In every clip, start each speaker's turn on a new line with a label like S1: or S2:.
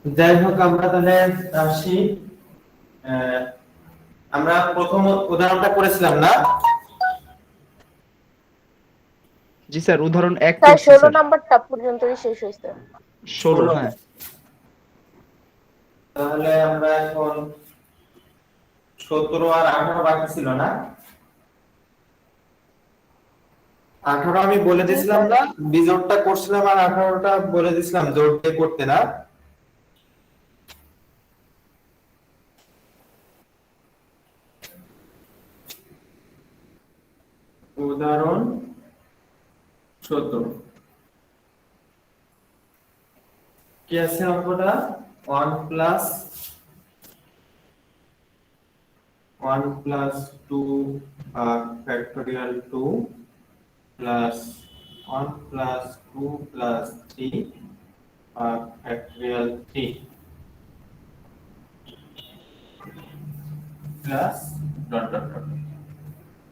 S1: যাই হোক, আমরা তাহলে আসি। আমরা প্রথম উদাহরণটা করেছিলাম না?
S2: জি স্যার, উদাহরণ 1
S3: স্যার
S2: করছি
S3: 16
S2: স্যার।
S3: নাম্বারটা পর্যন্তই শেষ হয়েছে।
S2: 16, হ্যাঁ।
S1: তাহলে আমরা এখন 17 আর 18 বাকি ছিল না? 18 আমি বলে
S3: জি
S1: দিয়েছিলাম
S3: স্যার।
S1: না, বিজোড়টা করছিলাম, আর 18টা বলে দিয়েছিলাম জোড় দিয়ে করতে না? উদাহরণ 17 কি আছে অঙ্কটা? 1 plus 2 factorial 2 plus 1 plus 2 plus 3 factorial 3 plus dot dot dot.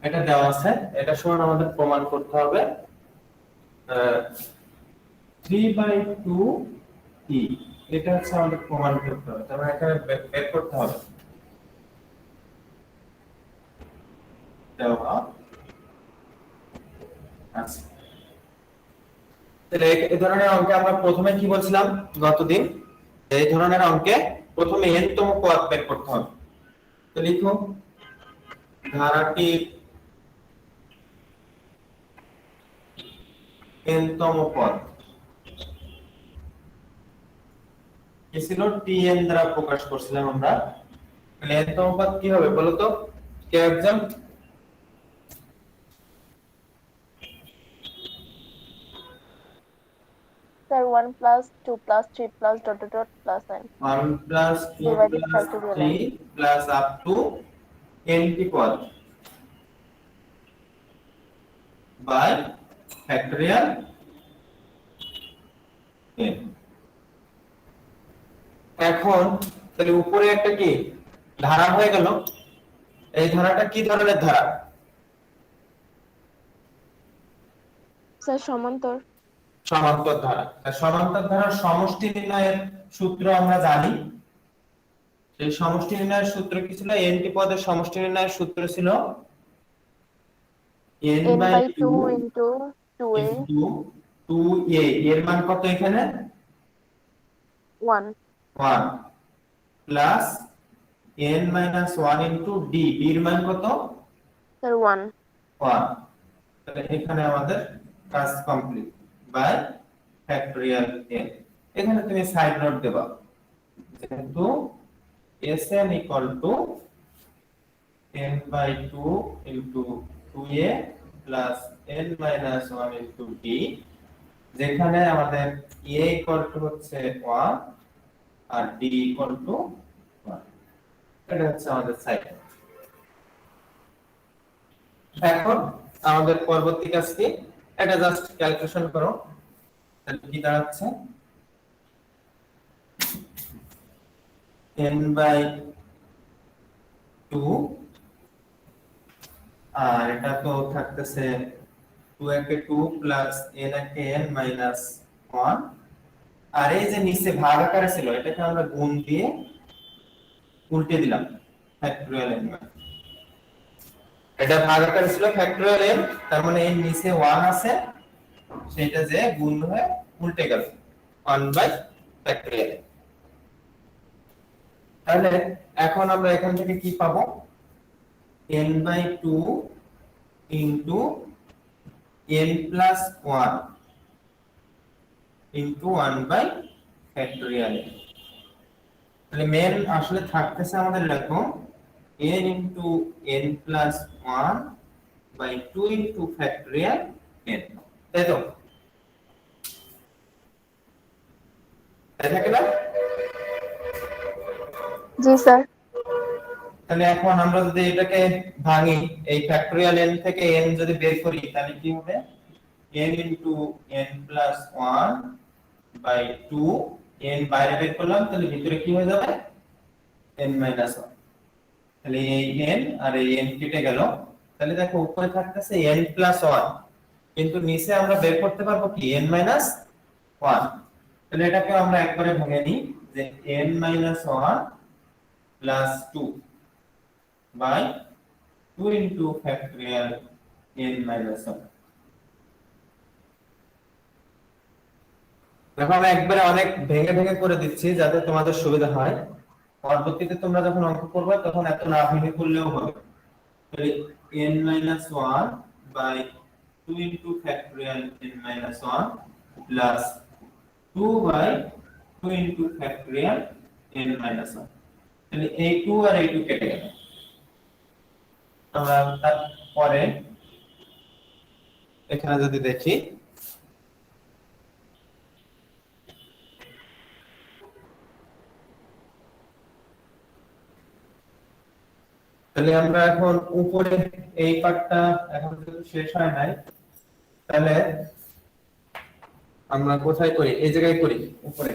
S1: এটা দেওয়া আছে, এটা সমান আমাদের প্রমাণ করতে হবে 3/2 e। এটা হচ্ছে আমাদের প্রমাণ করতে হবে, তার মানে এখানে বের করতে হবে দেওয়া আছে। তাহলে এই ধরনের অঙ্কে আমরা প্রথমে কি বলছিলাম গতদিন? এই ধরনের অঙ্কে প্রথমে n তম পদ বের করতে হবে। তো লিখো, ধারাটি n তম পদ কি ছিল? tn দ্বারা প্রকাশ করছিলাম আমরা। তাহলে n তম পদ কি হবে বলো তো? কে একজন?
S3: Sir 1 plus 2 plus 3 plus dot dot dot plus n
S1: 1 plus 2
S3: divided
S1: plus
S3: factorial n।
S1: 3 plus up to n টি পদ বাই ফ্যাক্টোরিয়াল n। এখন তাহলে উপরে একটা কি ধারা হয়ে গেল? এই ধারাটা কি ধরনের ধারা?
S3: স্যার সমান্তর।
S1: সমান্তর ধারা। সমান্তর ধারার সমষ্টি নির্ণয়ের সূত্র আমরা জানি। এই সমষ্টি নির্ণয়ের সূত্র কি ছিল? n টি পদের সমষ্টি নির্ণয়ের সূত্র ছিল n
S3: n
S1: bye
S3: bye
S1: 2
S3: 2 into 2a
S1: into 2a। এর মান কত এখানে?
S3: 1।
S1: 1 plus n minus 1 into d। d এর মান কত?
S3: স্যার 1।
S1: 1। তাহলে এখানে আমাদের কাজ কমপ্লিট বাই ফ্যাক্টোরিয়াল n। এখানে তুমি সাইড নোট দেবা, যেহেতু Sn equal to n by 2 into 2a plus n minus 1 into d, যেখানে আমাদের a equal to হচ্ছে 1 আর d equal to 1। এটা হচ্ছে আমাদের সাইড। এখন আমাদের পরবর্তী কাজ কি? এটা জাস্ট ক্যালকুলেশন করো। তাহলে কি দাঁড়াচ্ছে? n by 2 আর এটা তো থাকতেছে 2 একে 2 প্লাস n একে n মাইনাস 1। আর এই যে নিচে ভাগ আকারে ছিল, এটাকে আমরা গুণ দিয়ে উল্টে দিলাম ফ্যাক্টরিয়াল n। এটা ভাগ আকারে ছিল ফ্যাক্টরিয়াল n, তার মানে এর নিচে 1 আছে, সেটা যে গুণ হয়ে উল্টে গেল 1 বাই ফ্যাক্টরিয়াল n। তাহলে এখন আমরা এখান থেকে কি পাবো? n by 2 into n plus 1 into 1 by factorial n। তাহলে মেন আসলে থাকতেছে আমাদের এরকম n into n plus 1 by 2 into factorial n। তাই তো? তাই থাকে না?
S3: জি স্যার।
S1: তাহলে এখন আমরা যদি এটাকে ভাঙি, এই ফ্যাক্টরিয়াল n থেকে n যদি বের করি, তাহলে কি হবে? n into n plus 1 by 2। n বাইরে বের করলাম, তাহলে ভিতরে কি হয়ে যাবে? n minus 1। তাহলে এই n আর এই n কেটে গেল। তাহলে দেখো উপরে থাকতেছে n প্লাস 1, কিন্তু নিচে আমরা বের করতে পারবো কি n মাইনাস 1। তাহলে এটাকে আমরা একবারে ভেঙে নিই, যে n minus 1 plus 2 by 2 into factorial n minus 1। দেখো আমি একবারে অনেক ভেঙে ভেঙে করে দিচ্ছি যাতে তোমাদের সুবিধা হয়, পরবর্তীতে তোমরা যখন অঙ্ক করবে তখন এত না ভেঙে করলেও হবে। তাহলে n minus 1 by 2 into factorial n minus 1 plus 2 by 2 into factorial n minus 1। তাহলে এই 2 আর এই 2 কেটে গেল। আমরা তারপরে এখানে যদি দেখি তাহলে আমরা এখন উপরে এই পার্টটা এখন যেহেতু শেষ হয় নাই, তাহলে আমরা কোথায় করি? এই জায়গায় করি। উপরে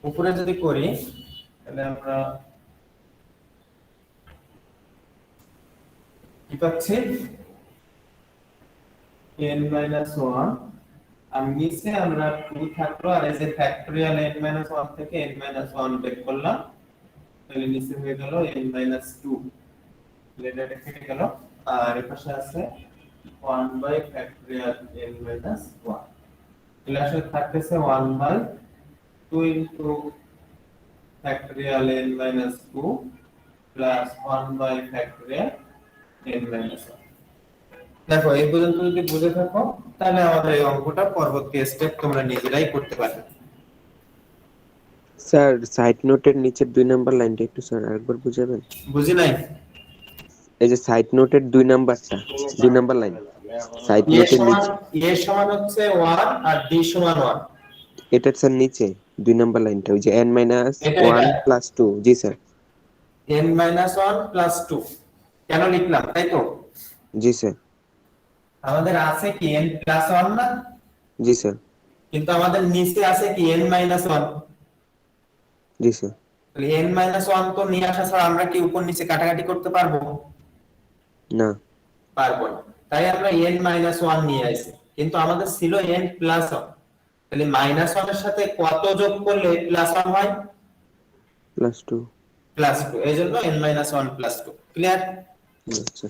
S1: উপরে যদি করি তাহলে আমরা কি পাচ্ছি? n minus 1 আর নিচে আমরা 2 থাকলো, আর এই যে ফ্যাক্টরিয়াল n minus 1 থেকে n minus 1 বের করলাম, তাহলে নিচে হয়ে গেল n minus 2। এটা কেটে গেল, আর এর পাশে আছে 1 by factorial n minus 1। তাহলে আসলে থাকতেছে 1 by 2 into factorial n minus 2 plus 1 by factorial n minus 1। দেখো এই পর্যন্ত যদি বুঝে থাকো তাহলে আমাদের এই অঙ্কটা পরবর্তী স্টেপ তোমরা নিজেরাই করতে পারবে।
S4: স্যার সাইড নোটের নিচের 2 নাম্বার লাইনটা একটু স্যার আরেকবার বুঝাবেন?
S1: বুঝি নাই?
S4: এই যে সাইড নোটের 2 নাম্বারটা, 2 নাম্বার লাইন সাইড
S1: a
S4: নোটের
S1: সমান
S4: নিচে,
S1: a সমান হচ্ছে 1 আর d সমান 1।
S4: এটার স্যার নিচে 2 নাম্বার লাইনটা ওই যে n
S1: এটা
S4: 1 প্লাস 2। জি স্যার।
S1: n minus 1 plus 2 কেন লিখলাম, তাই তো?
S4: জি স্যার।
S1: আমাদের আছে কি n plus 1 না?
S4: জি স্যার।
S1: কিন্তু আমাদের নিচে আছে কি n minus 1।
S4: জি স্যার।
S1: তাহলে n minus 1 তো নিয়ে আসা ছাড়া আমরা কি উপর নিচে কাটাকাটি করতে পারবো?
S4: না
S1: পারবো না। তাই আমরা n minus 1 নিয়ে আসি, কিন্তু আমাদের ছিল n plus 1। তাহলে minus 1 এর সাথে কত যোগ করলে plus 1 হয়?
S4: প্লাস 2।
S1: plus 2। এইজন্য n minus 1 plus 2। ক্লিয়ার?
S4: আচ্ছা।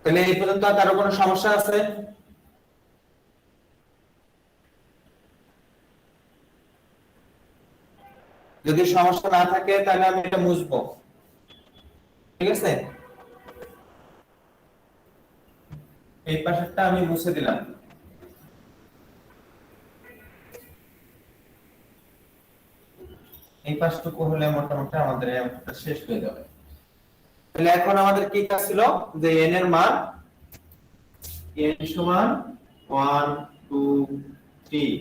S1: তাহলে এই পর্যন্ত আর কারো কোনো সমস্যা আছে? যদি সমস্যা না থাকে তাহলে আমি এটা মুছবো, ঠিক আছে? এই পাশেরটা আমি মুছে দিলাম। এই পাশটুকু হলে মোটামুটি আমাদের এই অঙ্কটা শেষ হয়ে যাবে। তাহলে এখন আমাদের কি কাজ ছিল? যে n এর মান n সমান 1 2 3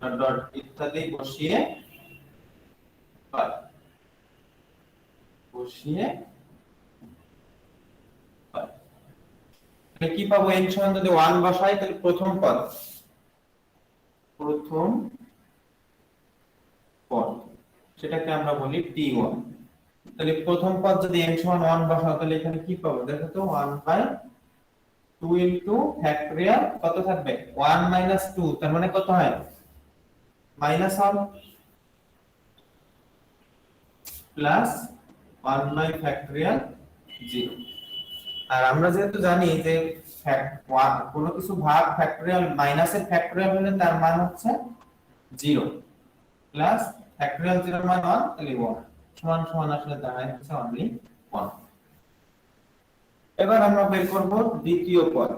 S1: ডট ডট ইত্যাদি বসিয়ে তাহলে কি পাবো? n সমান যদি 1 বসাই তাহলে প্রথম পদ সেটাকে আমরা বলি t1। তাহলে প্রথম পদ যদি n সমান 1 বসাও তাহলে এখানে কি পাবো? দেখো তো 1 বাই 2 ইনটু ফ্যাক্টরিয়াল কত থাকবে? 1 মাইনাস 2, তার মানে কত হয়? Minus 1 plus 1 by factorial 0। আর আমরা যেহেতু জানি যে কোনো কিছু ভাগ ফ্যাক্টরিয়াল মাইনাসের ফ্যাক্টরিয়াল হলে তার মান হচ্ছে 0 প্লাস ফ্যাক্টরিয়াল 0 এর মান 1, তাহলে 1 সমান সমান আসলে দাঁড়ায় হচ্ছে অনলি 1। এবার আমরা বের করব দ্বিতীয় পদ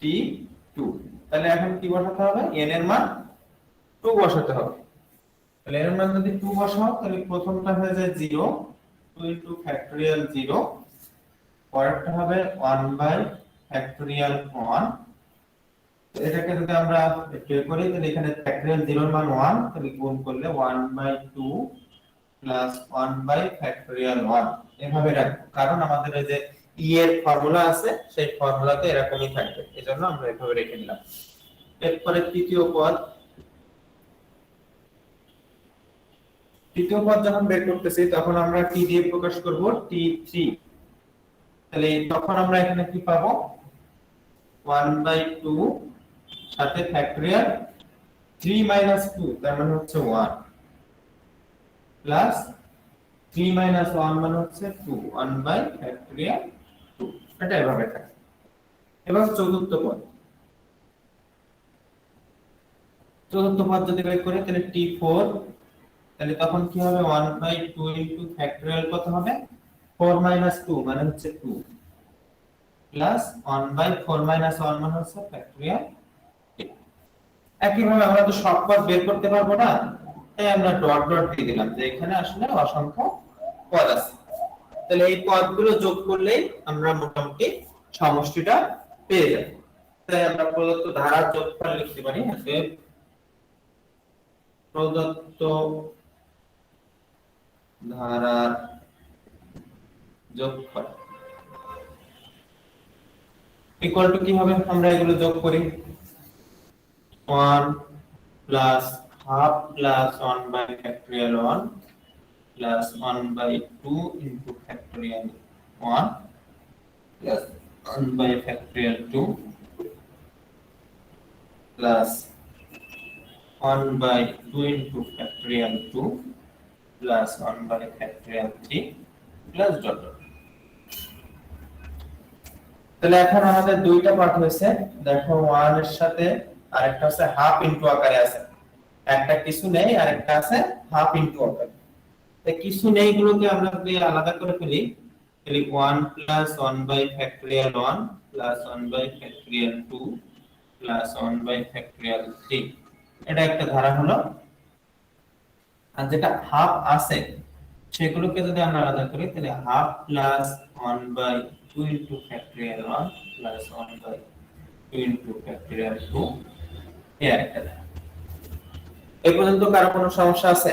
S1: t2। তাহলে এখন কি বসাতে হবে? n এর মান 2 বসাতে হবে। তাহলে n এর মান যদি 2 বসাও তাহলে প্রথমটা হয়ে যায় 0, 2 ইনটু ফ্যাক্টরিয়াল 0, পরেরটা হবে 1 বাই ফ্যাক্টরিয়াল 1। এটাকে যদি আমরা একটু করি তাহলে এখানে ফ্যাক্টরিয়াল 0 এর মান 1, তাহলে গুণ করলে 1 বাই 2 প্লাস 1 বাই ফ্যাক্টরিয়াল 1 এভাবে রাখবো, কারণ আমাদের এই যে e এর ফর্মুলা আছে সেই ফর্মুলাতে এরকমই থাকবে, এজন্য আমরা এভাবে রেখে দিলাম। এরপরে তৃতীয় পদ যখন বের করতেছি তখন আমরা t দিয়ে প্রকাশ করব t3। তাহলে তখন আমরা এখানে কি পাবো? 1/2 সাথে ফ্যাক্টরিয়াল 3 মাইনাস 2 তার মানে হচ্ছে 1 প্লাস 3 মাইনাস 1 মানে হচ্ছে 2 1 বাই ফ্যাক্টরিয়াল 2 এটা এভাবে থাকে। এবার চতুর্থ পদ যদি বের করি তাহলে t4, তাহলে তখন কি হবে 1/2 ইনটু ফ্যাক্টরিয়াল কত হবে 4 মাইনাস 2 মানে হচ্ছে 2 প্লাস 1/4 মাইনাস 1 মানে হচ্ছে ফ্যাক্টরিয়াল 3। একইভাবে আমরা তো সব পদ বের করতে পারবো না, তাই আমরা ডট ডট দিয়ে দিলাম যে এখানে আসলে অসংখ্য পদ আছে। তাহলে এই পদগুলো যোগ করলেই আমরা মোটামুটি সমষ্টিটা পেয়ে যাব। তাই আমরা প্রদত্ত ধারার যোগফল লিখতে পারি অতএব প্রদত্ত ধারার যোগফল ইকুয়াল টু কি হবে, আমরা এগুলো যোগ করি 1 plus half plus 1 by factorial 1 plus 1/2 into factorial 1 plus 1 by factorial 2 plus 1/2 into factorial 2 plus 1 by factorial 3 plus dot dot. তাহলে এখন আমাদের দুইটা পার্ট হয়েছে, দেখো 1 এর সাথে আরেকটা আছে হাফ ইনটু আকারে আছে, একটা কিছু নেই আরেকটা আছে হাফ ইনটু আকারে। তাই কিছু নেই গুলোকে আমরা যদি আলাদা করে ফেলি তাহলে 1 plus 1 by factorial 1 plus 1 by factorial 2 plus 1 by factorial 3, এটা একটা ধারা হলো। আর যেটা হাফ আছে সেগুলোকে যদি আমরা আলাদা করি তাহলে half plus 1/2 into factorial 1 plus 1/2 into factorial 2 এর একটা ধারা। এই পর্যন্ত কারো কোনো সমস্যা আছে?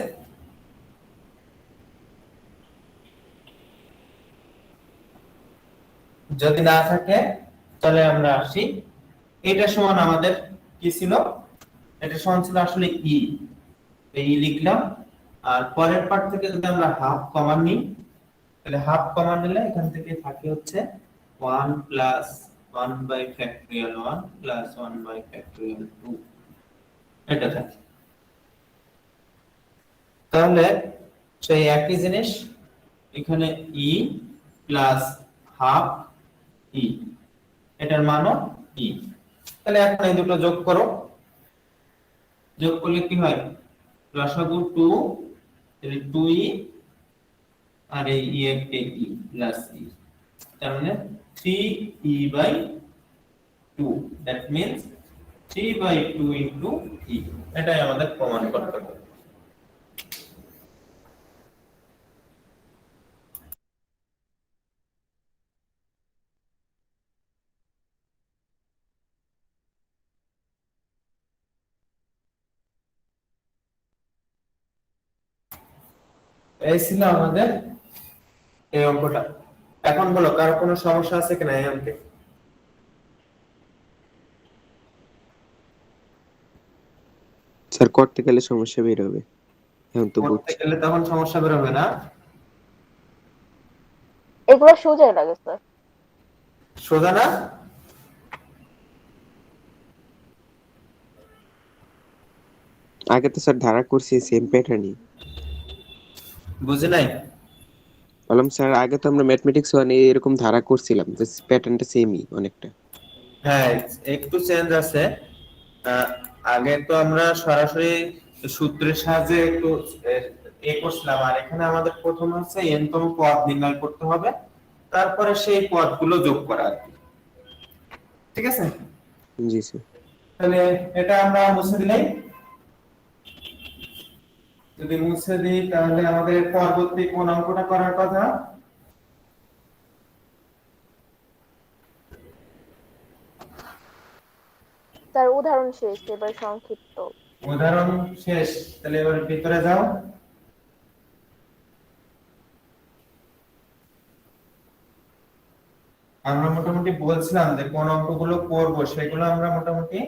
S1: যদি না থাকে তাহলে আমরা আসি, এটা সমান আমাদের কি ছিল, এটা সমান ছিল আসলে ই, এই লিখলাম। আর পরের পার্ট থেকে যদি আমরা হাফ কমন নিই তাহলে হাফ কমন নিলে এখান থেকে থাকে হচ্ছে 1 plus 1 by factorial 1 plus 1 by factorial 2 এটা থাকে। তাহলে সেই একই জিনিস এখানে ই প্লাস হাফ ই, এটার মানও ই। তাহলে এখন এই দুটো যোগ করো, যোগ করলে কি হয় লসাগু 2 তাহলে 2e আর এই ই একটা ই প্লাস ই, তার মানে 3e/2, দ্যাট মিন্স 3/2 ইনটু ই, এটাই আমাদের প্রমাণ করতে হবে। এই ছিল আমাদের এই অঙ্কটা। এখন বলো কার কোনো সমস্যা আছে কিনা এই অঙ্কে?
S4: স্যার করতে গেলে সমস্যা বের হবে, এখন তো
S1: করতে
S4: বুঝছি।
S1: গেলে তখন সমস্যা বের হবে না?
S3: এগুলো সোজাই লাগে স্যার।
S1: সোজা না?
S4: আগে তো স্যার ধারা করছি সেম প্যাটার্নই।
S1: বুঝি নাই?
S4: বললাম স্যার আগে তো আমরা ম্যাথমেটিক্স 1 এ এরকম ধারা করছিলাম, যে প্যাটার্নটা সেমই অনেকটা।
S1: হ্যাঁ, একটু চেঞ্জ আছে। আহ, আগে তো আমরা সরাসরি সূত্রের সাহায্যে একটু করছিলাম, আর এখানে আমাদের প্রথম হচ্ছে n তম পদ নির্ণয় করতে হবে, তারপরে সেই পদগুলো যোগ করা আর কি। ঠিক আছে?
S4: জি স্যার।
S1: তাহলে এটা আমরা মুছে দিলাই। যদি মুছে দিই তাহলে আমাদের পরবর্তী কোন অঙ্কটা করার কথা?
S3: স্যার উদাহরণ শেষ, এবার সংক্ষিপ্ত।
S1: উদাহরণ শেষ, তাহলে এবার ভিতরে যাও। আমরা মোটামুটি বলছিলাম যে কোন অঙ্কগুলো করব সেগুলো আমরা মোটামুটি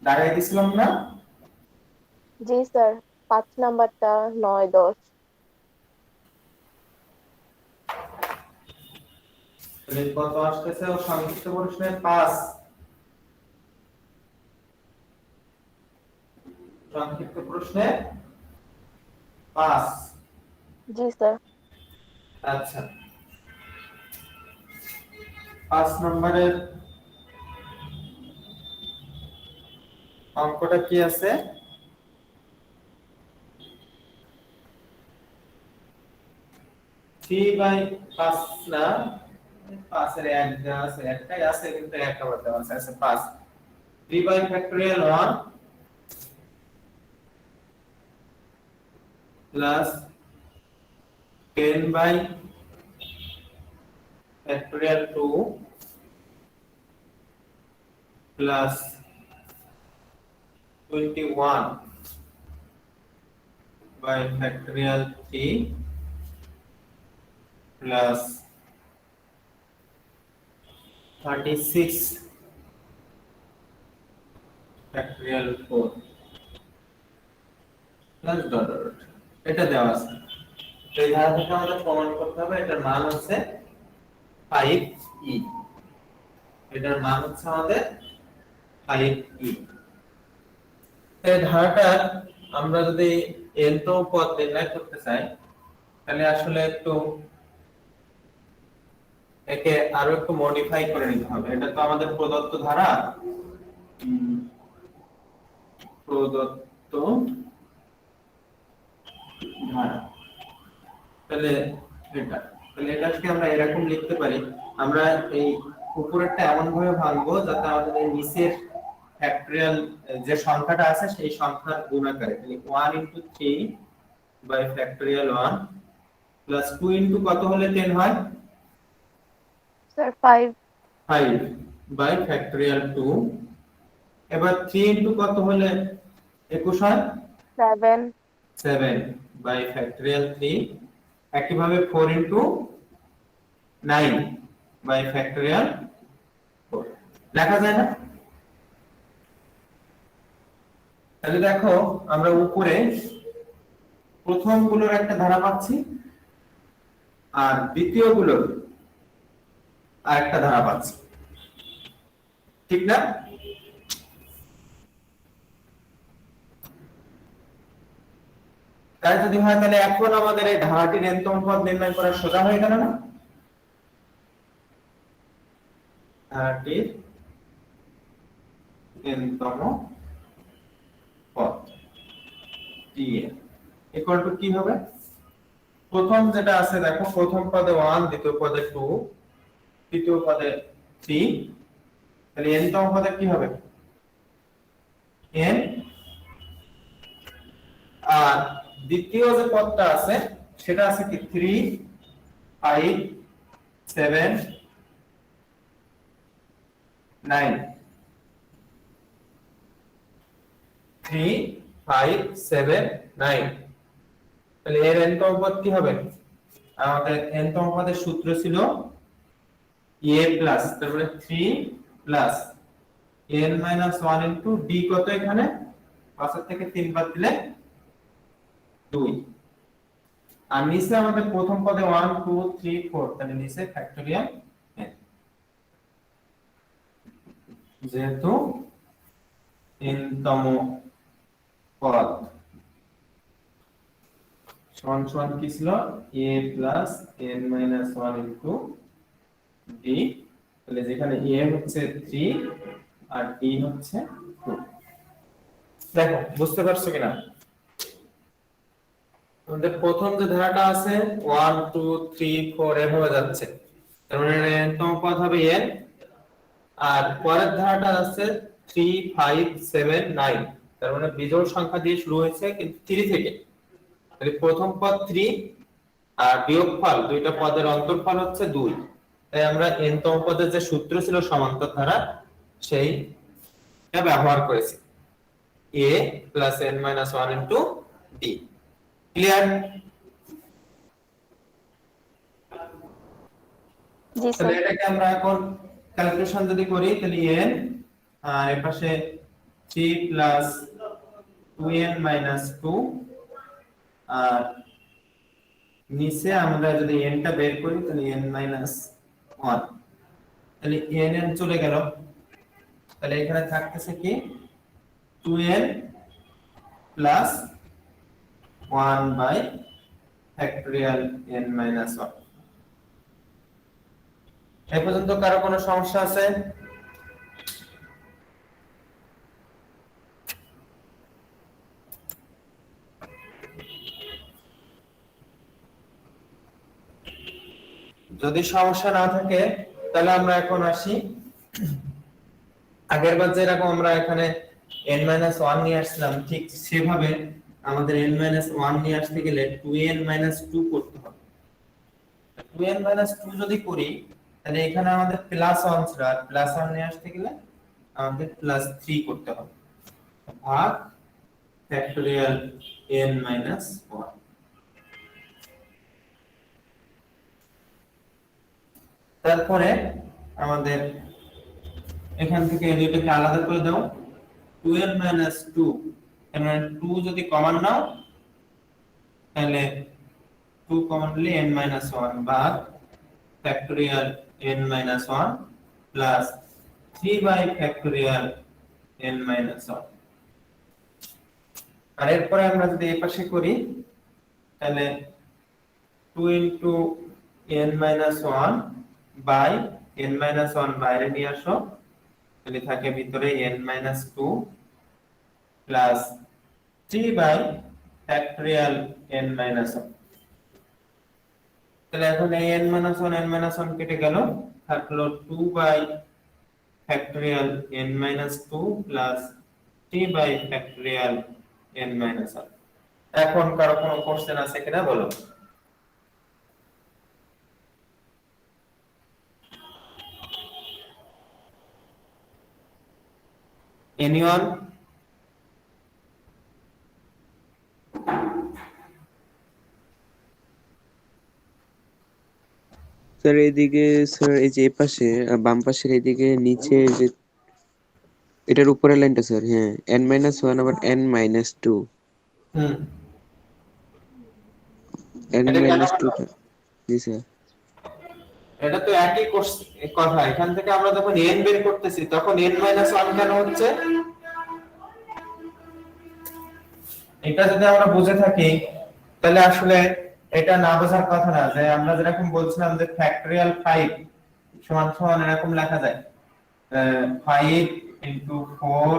S1: দাঁড়াই দিছিলাম না?
S3: জি স্যার, 5 নাম্বারটা 9, 10।
S1: তাহলে কত আসতেছে ও সংক্ষিপ্ত প্রশ্নে 5, সংক্ষিপ্ত প্রশ্নে 5।
S3: জি স্যার।
S1: আচ্ছা, 5 নম্বরের অঙ্কটা কি আছে? 3/5 না, 5 এর এক দেওয়া আছে, একটাই আছে কিন্তু একটা বলতে আছে 5। 3 by factorial 1 plus 10 by factorial 2 plus 21 by factorial 3 plus 36 factorial 4 plus dot dot. এটা দেওয়া আছে। তো এই ধারা থেকে আমাদের প্রমাণ করতে হবে এটার মান হচ্ছে 5e। এটার মান হচ্ছে আমাদের 5e। এই ধারাটা আমরা যদি nতম পদ নির্ণয় করতে চাই তাহলে আসলে একটু একে আরো একটু মডিফাই করে নিতে হবে। এটা তো আমাদের প্রদত্ত ধারা, প্রদত্ত ধারা। তাহলে এটাকে আমরা এরকম লিখতে পারি, আমরা এই উপরেরটা এমন ভাবে ভাঙবো যাতে আমাদের এই নিচের ফ্যাক্টরিয়াল যে সংখ্যাটা আছে সেই সংখ্যার গুণাকারে, তাহলে 1 * 3 বাই ফ্যাক্টরিয়াল 1 প্লাস 2 * কত হলে 10 হয়?
S3: Sir 5
S1: 5 by factorial 2। এবার 3 * কত হলে 21 হয়?
S3: 7
S1: 7 বাই ফ্যাক্টরিয়াল 3। একইভাবে 4 * 9 বাই ফ্যাক্টরিয়াল 4 লেখা যায় না? তাহলে দেখো আমরা উপরে প্রথম গুলোর একটা ধারা পাচ্ছি আর দ্বিতীয় গুলোর আরেকটা ধারা পাচ্ছি, ঠিক না? তাই যদি হয় তাহলে এখন আমাদের এই ধারাটির nতম পদ নির্ণয় করা সোজা হয়ে গেল না? ধারাটির nতম পদ dn ইকুয়াল টু কি হবে? প্রথম যেটা আছে দেখো, প্রথম পদে 1, দ্বিতীয় পদে 2, তৃতীয় পদে 3, তাহলে nতম পদে কি হবে? n। আর দ্বিতীয় যে পদটা আছে সেটা আছে কি 3, 5, 7, 9। 3, 5, 7, 9। তাহলে এর nতম পদ কি হবে? আমাদের nতম পদের সূত্র ছিল a প্লাস, তারপরে 3 প্লাস n - 1 ইনটু d। কত এখানে 5 এর থেকে 3 বাদ দিলে 2। আর নিচে আমাদের প্রথম পদে 1 2 3 4, তাহলে নিচে ফ্যাক্টরিয়াল n। যেহেতু nতম পদ সমান সমান কি ছিল? a plus n - 1 into d। তাহলে যেখানে a হচ্ছে 3 আর d হচ্ছে 2। দেখো বুঝতে পারছো কিনা? আমাদের প্রথম যে ধারাটা আছে 1 2 3 4 এভাবে যাচ্ছে, তার মানে nতম পদ হবে n। আর পরের ধারাটা আছে 3 5 7 9, তার মানে বিজোড় সংখ্যা দিয়ে শুরু হয়েছে কিন্তু 3 থেকে। তাহলে প্রথম পদ 3 আর বিয়োগফল দুইটা পদের অন্তরফল হচ্ছে 2। তাই আমরা nতম পদের যে সূত্র ছিল সমান্তর ধারা সেইটা ব্যবহার করেছি, a plus n - 1 into d। Clear?
S3: জি
S1: তাহলে
S3: স্যার।
S1: এটাকে আমরা এখন ক্যালকুলেশন যদি করি তাহলে n আর এর পাশে 3 প্লাস 2n - 2 আর নিচে আমরা যদি n টা বের করি তাহলে n - 1 তাহলে n চলে গেল, তাহলে এখানে থাকতেছে কি 2n plus 1 by factorial n minus 1। এই পর্যন্ত কারো কোনো সমস্যা আছে? যদি সমস্যা না থাকে তাহলে আমরা এখন আসি, আগের বার যেরকম আমরা এখানে n 1 নিয়ে আসলাম ঠিক সেভাবে আমাদের n 1 নিয়ে আসতে গেলে 2n 2 করতে হবে। 2n 2 যদি করি তাহলে এখানে আমাদের প্লাস 1 ছাড়া প্লাস 1 নিয়ে আসতে গেলে আমাদের প্লাস 3 করতে হবে, ভাগ ফ্যাক্টরিয়াল n 1। তারপরে আমাদের এখান থেকে এই দুটোকে আলাদা করে দাও, 2n 2, এর মানে 2 যদি কমন নাও তাহলে 2 কমনলি n 1 ভাগ factorial n 1 plus 3 by factorial n 1। আর এরপরে আমরা যদি এই পাশে করি তাহলে 2 ইনটু n 1 বাই n 1 বাইরে নিয়ে আসো, তাহলে থাকে ভিতরে n 2 plus 3 by factorial n 1। তাহলে এখন এই n 1 কেটে গেল, থাকলো 2 by factorial n 2 plus 3 by factorial n 1। এখন কারো কোনো কোশ্চেন আছে কিনা বলো? এনিওয়ান?
S4: স্যার এইদিকে, স্যার এই যে এই পাশে বাম পাশের এইদিকে নিচে যে এটার উপরের লাইনটা স্যার, হ্যাঁ n 1 আবার n 2,
S1: হুম,
S4: n
S1: এটা কেন
S4: 2
S1: হলো?
S4: টা, জি স্যার।
S1: এটা তো একই কথা, এখান থেকে আমরা যখন n বের করতেছি তখন n 1 কেন হচ্ছে? এটা যদি আমরা বুঝে থাকি তাহলে আসলে এটা না বোঝার কথা না, যে আমরা যেরকম বলছিলাম যে ফ্যাক্টরিয়াল 5 সমান সমান এরকম লেখা যায় 5 ইনটু 4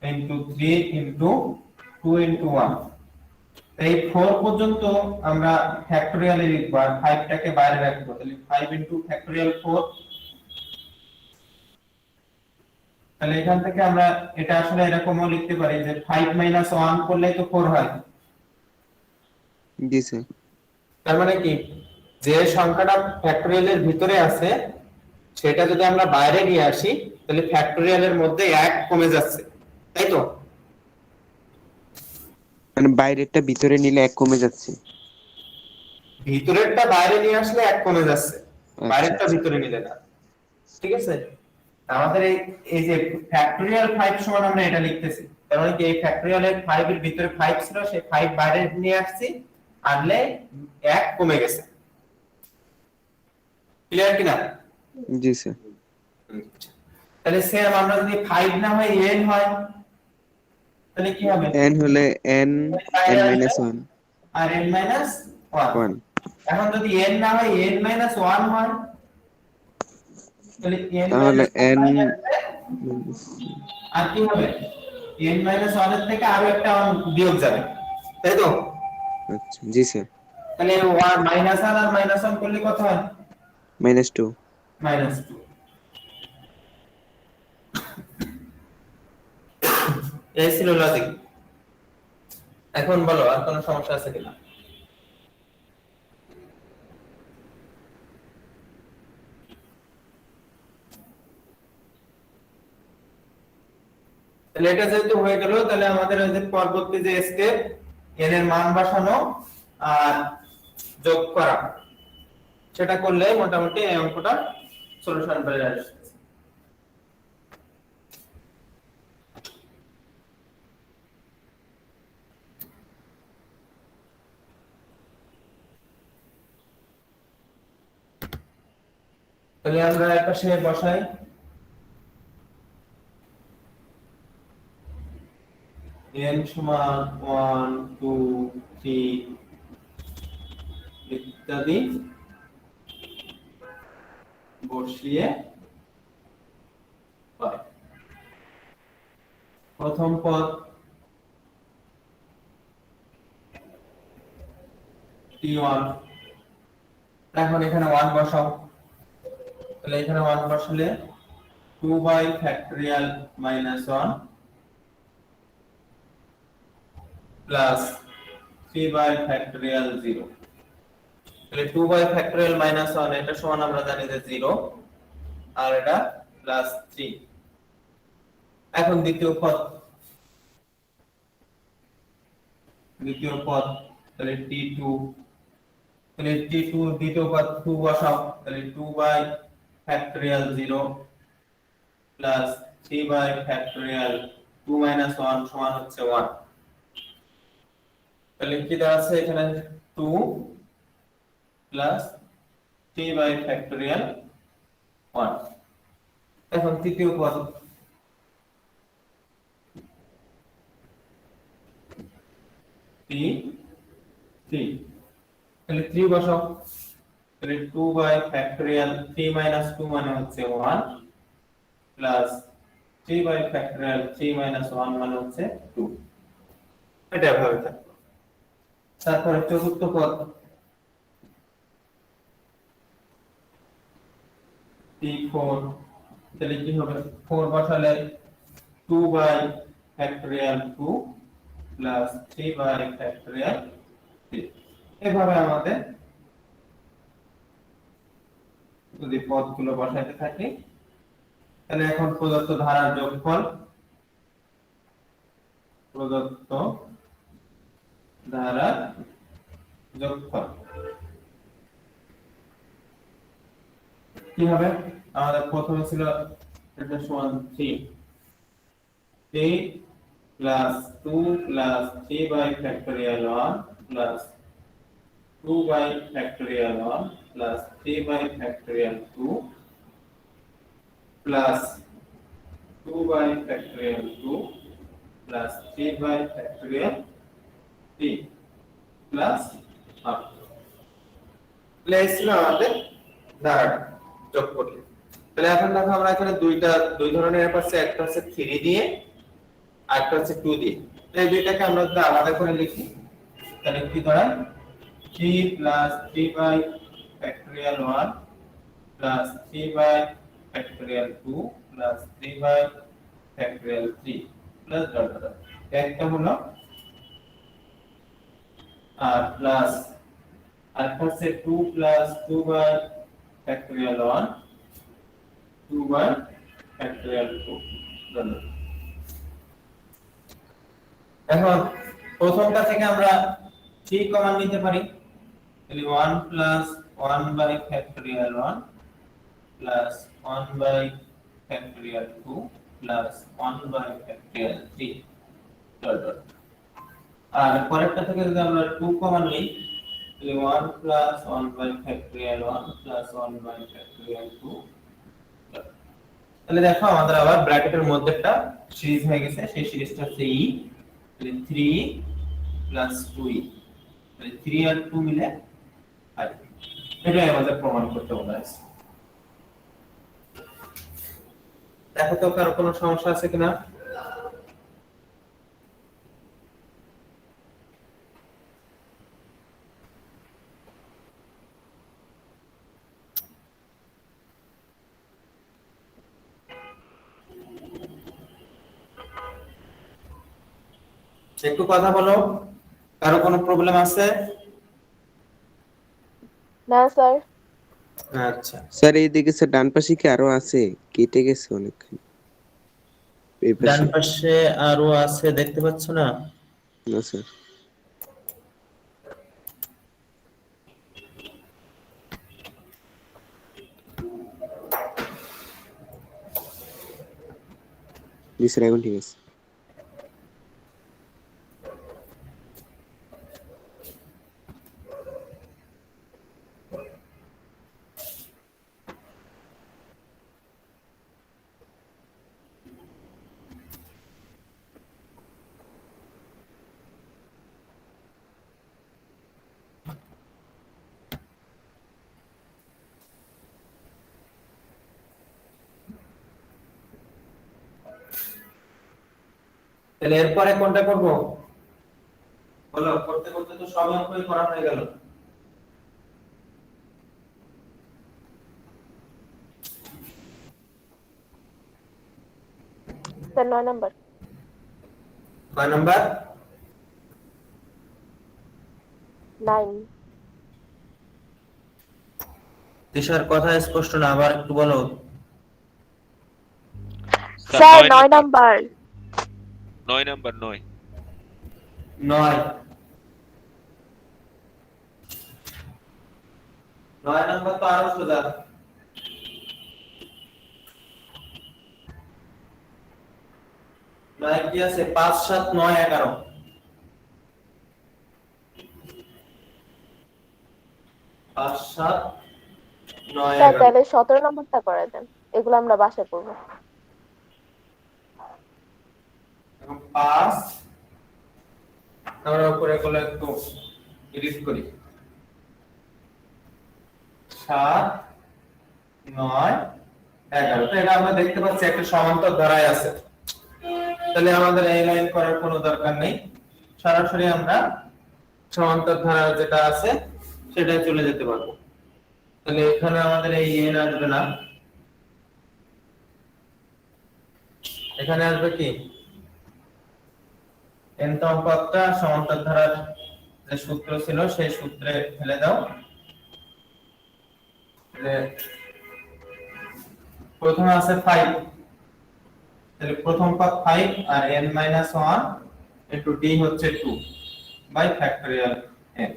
S1: ইনটু 3 ইনটু 2 ইনটু 1। এই 4 পর্যন্ত আমরা ফ্যাক্টরিয়ালে লিখব আর 5 টাকে বাইরে রাখবো, তাহলে 5 ইনটু ফ্যাক্টরিয়াল 4। তাহলে এখান থেকে আমরা এটা আসলে এরকমও লিখতে পারি যে 5 1 করলেই তো 4 হয়।
S4: জি স্যার।
S1: তার মানে কি, যে সংখ্যাটা ফ্যাক্টরিয়ালের ভিতরে আছে সেটা যদি আমরা বাইরে নিয়ে আসি তাহলে ফ্যাক্টরিয়ালের মধ্যে 1 কমে যাচ্ছে, তাই তো?
S4: মানে বাইরেরটা ভিতরে নিলে 1 কমে যাচ্ছে।
S1: ভিতরেরটা বাইরে নিয়ে আসলে 1 কমে যাচ্ছে,
S4: আচ্ছা
S1: বাইরেরটা
S4: আচ্ছা।
S1: ভিতরে নিলে না। ঠিক আছে, আমাদের এই এই যে ফ্যাক্টরিয়াল 5 সমান আমরা এটা লিখতেছি, তার মানে কি এই ফ্যাক্টরিয়ালের 5 এর ভিতরে 5 ছিল, সেই 5 বাইরে নিয়ে আসছি, আনলে 1 কমে গেছে। ক্লিয়ার কিনা?
S4: জি স্যার।
S1: তাহলে সেম আমরা যদি 5 না হয় n হয় তাহলে কি হবে?
S4: n হলে n n 1
S1: আর n 1।
S4: 1,
S1: এখন যদি n না হয় n 1 হয় তাহলে n
S4: তাহলে
S1: 1
S4: n
S1: বাইরে আসবে, আর কি হবে n 1 এর থেকে আরো একটা 1 বিয়োগ যাবে, তাই তো?
S4: আচ্ছা জি স্যার।
S1: তাহলে 1 -1 আর -1 করলে কত হয়?
S4: -2।
S1: -2। এই ছিল লজিক। এখন বলো আর কোনো সমস্যা আছে কিনা? তাহলে এটা যেহেতু হয়ে গেল, তাহলে আমাদের ওই যে পরবর্তী যে স্টেপ n এর মান বসানো আর যোগ করা, সেটা করলে মোটামুটি এই অঙ্কটা সলিউশন পেয়ে যাবে। তাহলে আমরা এপাশে বসাই n সমান 1 2 3 ইত্যাদি বসিয়ে পাই। প্রথম পদ t1, এখন এখানে 1 বসাও, তাহলে এখানে 1 বসালে 2 by factorial minus 1 plus 3 by factorial 0। তাহলে 2 বাই ফ্যাক্টরিয়াল মাইনাস 1 এটা সমান আমরা জানি যে 0 আর এটা প্লাস 3। এখন দ্বিতীয় পদ তাহলে t2, তাহলে t2 দ্বিতীয় পদ 2 বসাও, তাহলে 2 by factorial 0 plus 3 by factorial 2 minus 1 সমান হচ্ছে 1। তাহলে কি দাঁড়াচ্ছে এখানে 2 প্লাস 3 বাই ফ্যাক্টরিয়াল 1। এখন তৃতীয় পদ t3, তাহলে 3 বসাও, তাহলে 2 বাই ফ্যাক্টরিয়াল 3 মাইনাস 2 মানে হচ্ছে 1 প্লাস 3 বাই ফ্যাক্টরিয়াল 3 মাইনাস 1 মানে হচ্ছে 2। এটা এভাবে থাকবে। তারপরে চতুর্থ পদ t4, তাহলে কি হবে 4 বসালে 2 by factorial 2 plus 3 by factorial 3। এভাবে আমাদের যদি পদগুলো বসাইতে থাকি, তাহলে এখন প্রদত্ত ধারার যোগফল কি হবে? আমাদের প্রথমে ছিল এটা সমান 3 plus 2 plus 3 by factorial 1 plus 2 by factorial 1 plus 3 by factorial 2 plus 2 by factorial 2 plus 3 by factorial 3 plus up. ছিল আমাদের ধারা যোগ করলে। তাহলে এখন দেখো আমরা এখানে দুই ধরনের পাচ্ছি, একটা হচ্ছে 3 দিয়ে আর একটা হচ্ছে 2 দিয়ে। এই দুইটাকে আমরা যদি আলাদা করে লিখি তাহলে কি দাঁড়ায় 3 plus 3 by factorial 1 plus 3 by factorial 2 plus 3 by factorial 3 plus dot dot. একটা হলো আর প্লাস আর হচ্ছে 2 plus 2 by factorial 1 2 by factorial 2 dot dot. এখন প্রথমটা থেকে আমরা 3 কমন নিতে পারি, তাহলে 1 plus 1 by factorial 1 plus 1 by factorial 2 plus 1 by factorial 3 dot dot. আর পরেরটা থেকে যদি আমরা 2 কমন নিই তাহলে 1 plus 1 by factorial 1 plus 1 by factorial 2। তাহলে দেখো আমাদের আবার ব্র্যাকেটের মধ্যেটা সিরিজ হয়ে গেছে, সেই সিরিজটা হচ্ছে e, তাহলে 3 প্লাস 2e, তাহলে 3 আর 2 মিলে 5। এটাই আমাদের প্রমাণ করতে বলা আছে। দেখো তো কারো কোনো সমস্যা আছে কিনা? একটু কথা বলো, কারো কোনো প্রবলেম আছে?
S3: না স্যার।
S1: আচ্ছা,
S4: স্যার এইদিকে স্যার ডান পাশে কি আরো আছে? কেটে গেছে অনেকখানি এই
S1: ডান
S4: পাশে।
S1: পাশে আরো আছে দেখতে পাচ্ছ না?
S4: না স্যার। জি স্যার, এখন ঠিক আছে।
S1: তাহলে এরপরে কোনটা করব? বলো, করতে করতে তো সব অঙ্কই করা হয়ে গেল।
S3: Sir 9 number.
S1: কয় নাম্বার?
S3: 9।
S1: দিশার কথা স্পষ্ট না, আবার একটু বলো।
S3: Sir 9 number.
S5: 9 নাম্বার 9।
S1: 9 9 নাম্বার তো আরো সোজা। 9 কি আছে? 5 7 9 11। 5 7 9
S3: স্যার
S1: 11।
S3: তাহলে 17 নাম্বারটা করে দেন, এগুলো আমরা বাসায় করবো।
S1: এখন 5 আমরা উপরে গুলো একটু এডিট করি। 7 9 11। তো এটা আমরা দেখতে পাচ্ছি একটা সমান্তর ধারায় আছে। তাহলে আমাদের এই লাইন করার কোনো দরকার নেই, সরাসরি আমরা সমান্তর ধারা যেটা আছে সেটাই চলে যেতে পারবো। তাহলে এখানে আমাদের এই n আসবে না, এখানে আসবে কি n তম পদটা সমান্তর ধারার যে সূত্র ছিল সেই সূত্রে ফেলে দাও। তাহলে প্রথমে আছে 5, তাহলে প্রথম পদ 5 আর n 1 ইনটু d হচ্ছে 2 বাই ফ্যাক্টরিয়াল n।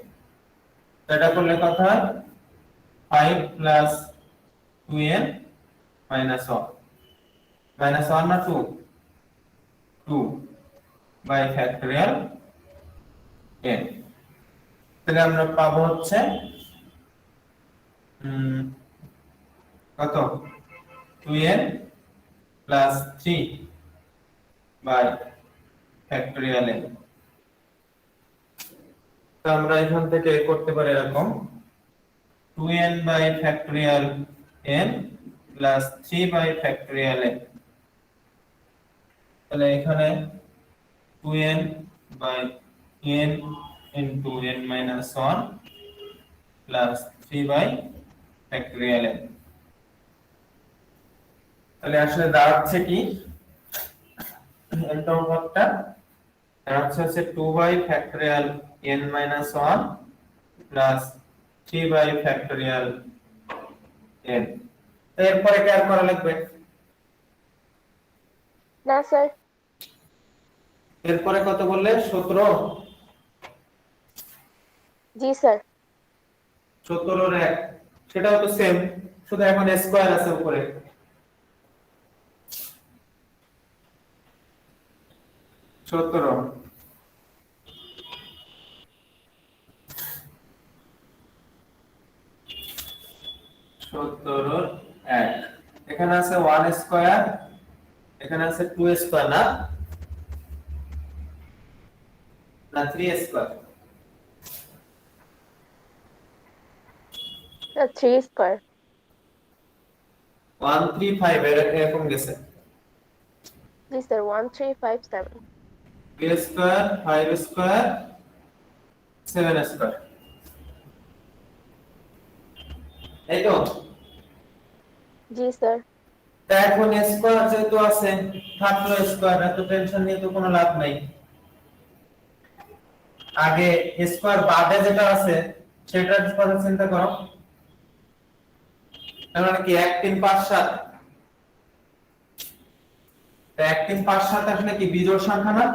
S1: এটা করলে কত হয়? 5 প্লাস 2n মাইনাস 1 মাইনাস 1 না 2 2 বাই ফ্যাক্টরিয়াল n। তাহলে আমরা পাবো হচ্ছে কত? 2n plus 3 by factorial n। তো আমরা এখান থেকে করতে পারি এরকম 2n by factorial n plus 3 by factorial n। তাহলে এখানে 2n by n into n minus 1 plus 3 by factorial n। তাহলে আসলে দাঁড়াচ্ছে কি n তম পদটা দাঁড়াচ্ছে হচ্ছে 2 by factorial n minus 1 plus 3 by factorial n। এরপরে কি আর করা লাগবে?
S3: না স্যার।
S1: এরপরে কত বললে? 17।
S3: জি স্যার।
S1: 17 এর 1 সেটাও তো সেম, শুধু এখন স্কয়ার আছে উপরে। সতেরো এক, এখানে আছে 1 স্কয়ার, এখানে আছে 2 স্কয়ার না 3 স্কয়ার।
S3: 3 স্কয়ার।
S1: 135 এরকম গেছে।
S3: জি স্যার 1357।
S1: 3 স্কয়ার 5 স্কয়ার 7 স্কয়ার, এই তো।
S3: জি স্যার।
S1: তা এখন স্কয়ার যেহেতু আছে, থাকলো স্কয়ার, এত টেনশন নিয়ে তো কোনো লাভ নাই। আগে স্কয়ার বাদে যেটা আছে সেটার কথা চিন্তা করো। তার মানে কি 1 3 5 7, 1 3 5 7 আসলে কি বিজোড় সংখ্যা না?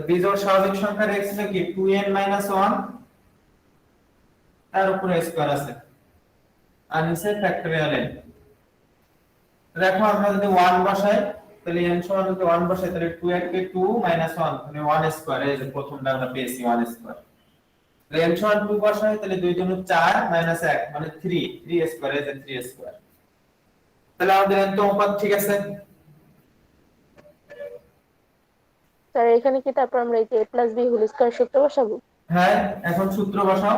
S1: বিজোড় স্বাভাবিক সংখ্যার x হলো কি 2n 1 তার উপরে স্কয়ার আছে আর নিচে ফ্যাক্টরিয়াল n। দেখো আমরা যদি 1 বসাই তাহলে n সমান যদি 1 বসাই তাহলে 2 কে 2 1 তাহলে 1 স্কয়ার, এই যে প্রথমটা আমরা পেয়েছি 1 স্কয়ার। তাহলে n সমান 2 বসাই তাহলে 2 2 4 1 মানে 3 স্কয়ার, এই যে 3 স্কয়ার। তাহলে আমাদের n তো অনুপাত ঠিক আছে।
S3: স্যার এখানে কি তারপর আমরা এই যে a plus b whole square সূত্র বসাবো?
S1: হ্যাঁ, এখন সূত্র বসাও।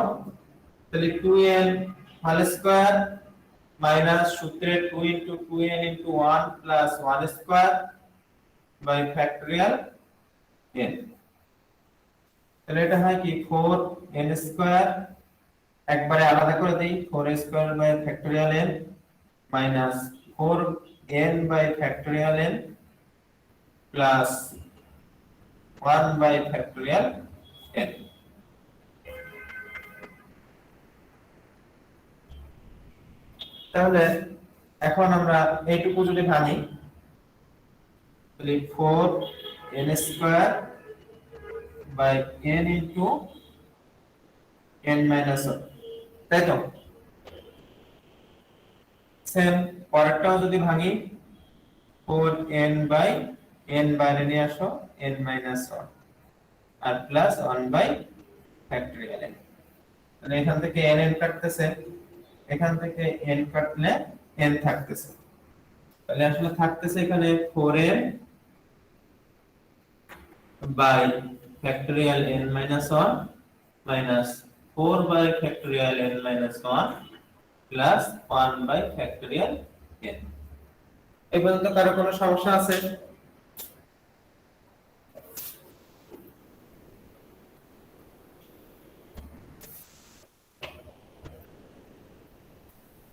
S1: তাহলে 2n হোল স্কয়ার মাইনাস সূত্রে 2 2n 1 1 square by factorial n। তাহলে এটা হয় কি 4n স্কয়ার, একবারে আলাদা করে দেই, 4 square by factorial n minus 4n by factorial n plus 1 by factorial n। তাহলে এখন আমরা এইটুকু যদি ভাঙি তাহলে 4n square by n into n minus 1, তাই তো? সেম পরেরটাও যদি ভাঙি 4n বাই n বাইরে নিয়ে আসো n মাইনাস 1 আর প্লাস 1 বাই ফ্যাক্টরিয়াল n। তাহলে এখান থেকে n কাটতেছে, এখান থেকে n কাটলে n থাকতেছে, তাহলে আসলে থাকতেছে এখানে 4n by factorial n minus 1 minus 4 by factorial n minus 1 plus 1 by factorial n। এই পর্যন্ত কারো কোনো সমস্যা আছে?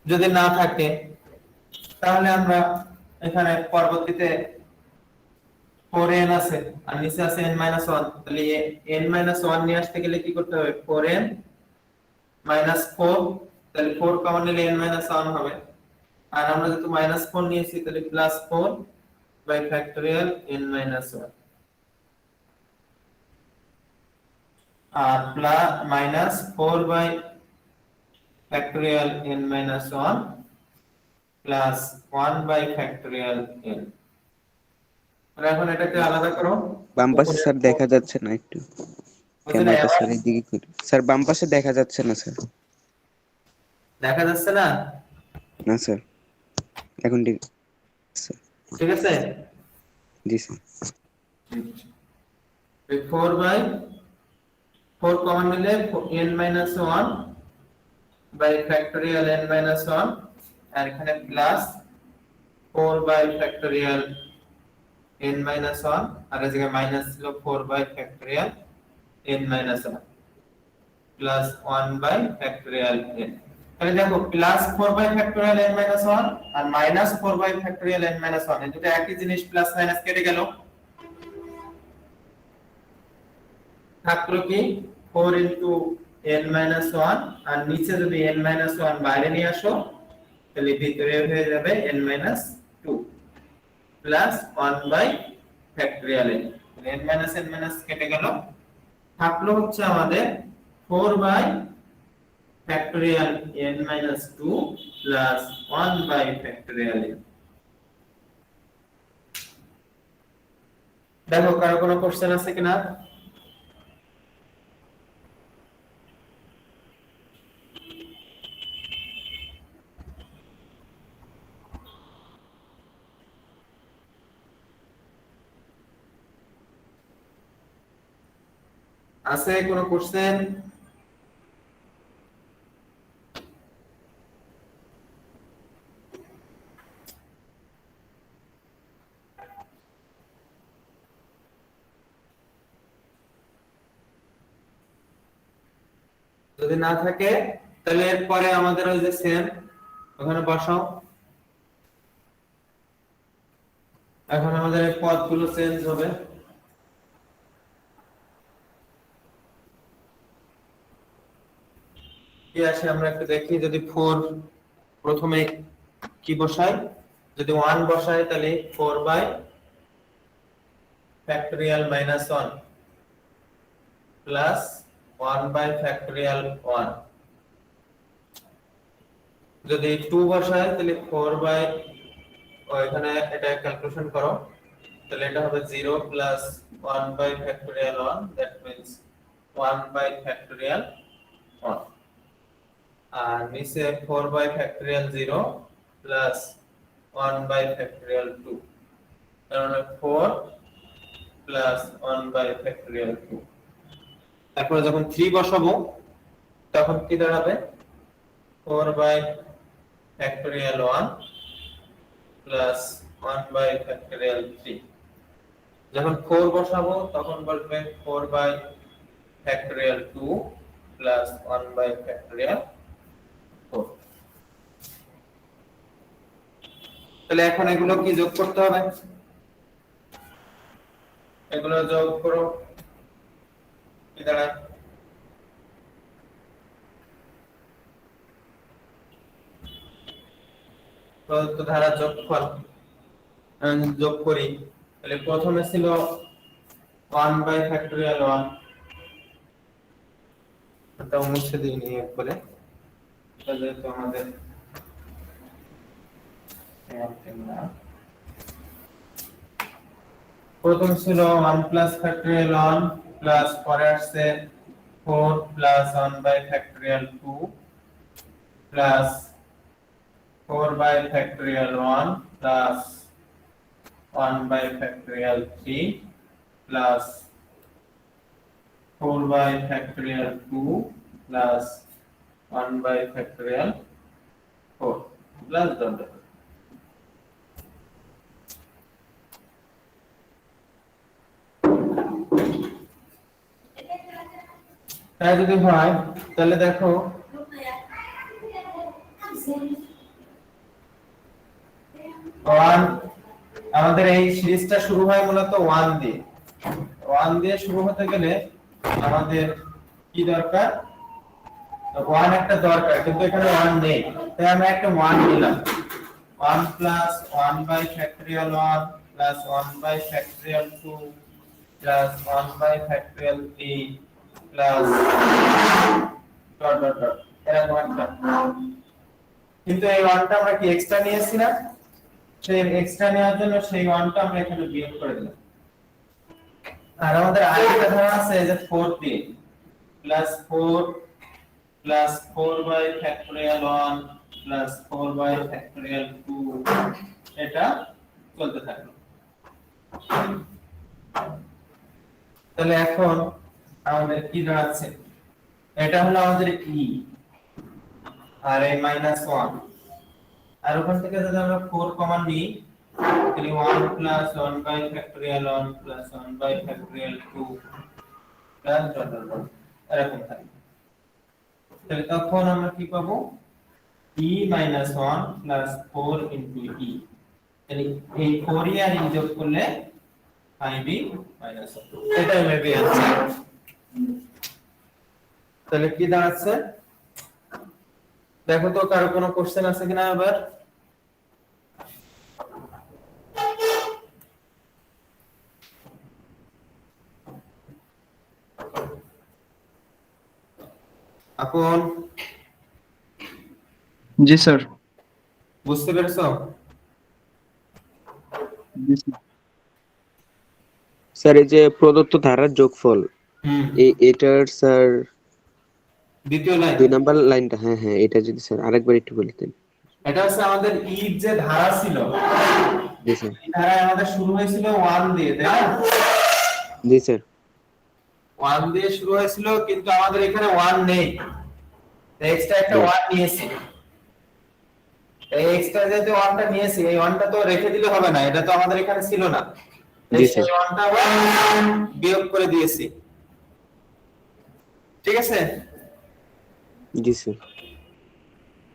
S1: যদি না থাকে তাহলে আমরা এখানে পরবর্তীতে 4n আছে আর নিচে আছে n 1, তাহলে n 1 নিয়ে আসতে গেলে কি করতে হবে? 4n 4, তাহলে 4 কমন নিলে n 1 হবে, আর আমরা যেহেতু -4 নিয়েছি তাহলে +4 বাই ফ্যাক্টরিয়াল n 1 আর -4 by factorial n 1 plus 1 by factorial n। এখন এটাকে আলাদা করো।
S4: বাম পাশে স্যার দেখা যাচ্ছে না, একটু ক্যামেরাটা স্যার এদিকে করে স্যার, বাম পাশে দেখা যাচ্ছে না স্যার।
S1: দেখা যাচ্ছে না?
S4: না স্যার, এখন ঠিক স্যার।
S1: ঠিক আছে,
S4: জি স্যার।
S1: 4 বাই 4 কমন নিলে n 1 বাই ফ্যাক্টরিয়াল n 1 আর এখানে প্লাস 4 বাই ফ্যাক্টরিয়াল n 1 আর এই জায়গায় মাইনাস ছিল 4 by factorial n 1 plus 1 by factorial n। তাহলে দেখো প্লাস 4 বাই ফ্যাক্টরিয়াল n 1 আর মাইনাস 4 বাই ফ্যাক্টরিয়াল n 1 এই দুটো একই জিনিস, প্লাস মাইনাস কেটে গেল, থাকলো কি 4 ইনটু n 1 আর নিচে যদি n 1 বাইরে নিয়ে আসো তাহলে ভিতরে হয়ে যাবে n 2 plus 1 by factorial n। n কেটে গেল, থাকলো হচ্ছে আমাদের 4 by factorial n 2 plus 1 by factorial n। দেখো কারো কোনো কোশ্চেন আছে কিনা? আছে কোনো কোশ্চেন? যদি না থাকে তাহলে এরপরে আমাদের ওই যে সেম ওখানে বসাও। এখন আমাদের এই পদগুলো চেঞ্জ হবে। কি আসে আমরা একটু দেখি, যদি 4 প্রথমে কি বসাই, যদি 1 বসাই তাহলে 4 by factorial -1 plus 1 by factorial 1। যদি 2 বসাই তাহলে 4 বাই, এখানে এটা ক্যালকুলেশন করো, তাহলে এটা হবে 0 plus 1 by factorial 1, that means 1 by factorial 1। আর নিচে 4 by factorial 0 plus 1 by factorial 2, তার মানে 4 প্লাস 1 বাই ফ্যাক্টরিয়াল 2। তারপরে যখন 3 বসাবো তখন কি দাঁড়াবে? 4 by factorial 1 plus 1 by factorial 3। যখন 4 বসাবো তখন বলবেন 4 by factorial 2 plus 1 by factorial 4। তাহলে এখন এগুলো কি যোগ করতে হবে? এগুলো যোগ করো, কি দাঁড়ায়? প্রদত্ত ধারা যোগফল যোগ করি। তাহলে প্রথমে ছিল 1 বাই ফ্যাক্টরিয়াল 1, এটা মুছে দিই নি একবারে, তাহলে তো আমাদের প্রথম ছিল 1 প্লাস ফ্যাক্টরিয়াল 1 প্লাস পরে আসছে 4 plus 1 by factorial 2 plus 4 by factorial 1 plus 1 by factorial 3 plus 4 by factorial 2 plus 1 by factorial 4 plus dot dot. তাই যদি হয় তাহলে দেখো আমাদের এই সিরিজটা শুরু হয় মূলত 1 দিয়ে। 1 দিয়ে শুরু হতে গেলে আমাদের কি দরকার? 1 একটা দরকার, কিন্তু এখানে 1 নেই, তাই আমরা একটা 1 নিলাম। 1 plus 1 by factorial 1 plus 1 by factorial 2 plus 1 by factorial 3 plus dot dot dot, এরকম একটা। কিন্তু এই 1টা আমরা কি এক্সট্রা নিয়েছি না? সেই এক্সট্রা নেওয়ার জন্য সেই 1টা আমরা এখানে বিয়োগ করে দিলাম। আর আমাদের আরেকটা ধারণা আছে যে 4 দিয়ে plus 4 plus 4 by factorial 1 plus 4 by factorial 2, এটা চলতে থাকলো। তাহলে এখন আমাদের কি দাঁড়াচ্ছে? এটা হলো আমাদের ই আর এই -1, আর ওখান থেকে যদি আমরা 4 কমন নিই তাহলে 1 plus 1 by factorial 1 plus 1 by factorial 2 plus dot dot dot, এরকম থাকবে। তাহলে তখন আমরা কি পাবো? e - 1 প্লাস 4 ইনটু e, তাহলে এই 4e আর e যোগ করলে 5e - 1, এটাই মেবি आंसर। তাহলে কি দাঁড়াচ্ছে দেখো তো, কারো কোনো কোশ্চেন আছে কিনা এবার? আপন
S2: জি স্যার।
S1: বুঝতে পেরেছো?
S2: জি স্যার।
S4: স্যার এই যে প্রদত্ত ধারার যোগফল, এটার স্যার
S1: দ্বিতীয় লাইন,
S4: 2 নাম্বার লাইনটা, হ্যাঁ হ্যাঁ, এটা যদি স্যার আরেকবার একটু বলতেন।
S1: এটা হচ্ছে আমাদের ই যে ধারা ছিল,
S4: জি স্যার।
S1: এই ধারা আমাদের শুরু হয়েছিল 1 দিয়ে, তাই না?
S4: জি স্যার।
S1: 1 দিয়ে শুরু হয়েছিল, কিন্তু আমাদের এখানে 1 নেই, এক্সট্রা একটা 1 নিয়েছি। এই এক্সট্রা যেহেতু 1টা নিয়েছি, এই 1টা তো রেখে দিলে হবে না, এটা তো আমাদের এখানে ছিল না।
S4: জি
S1: এই
S4: স্যার।
S1: 1টা আবার বিয়োগ করে দিয়েছি, ঠিক আছে?
S4: জি স্যার।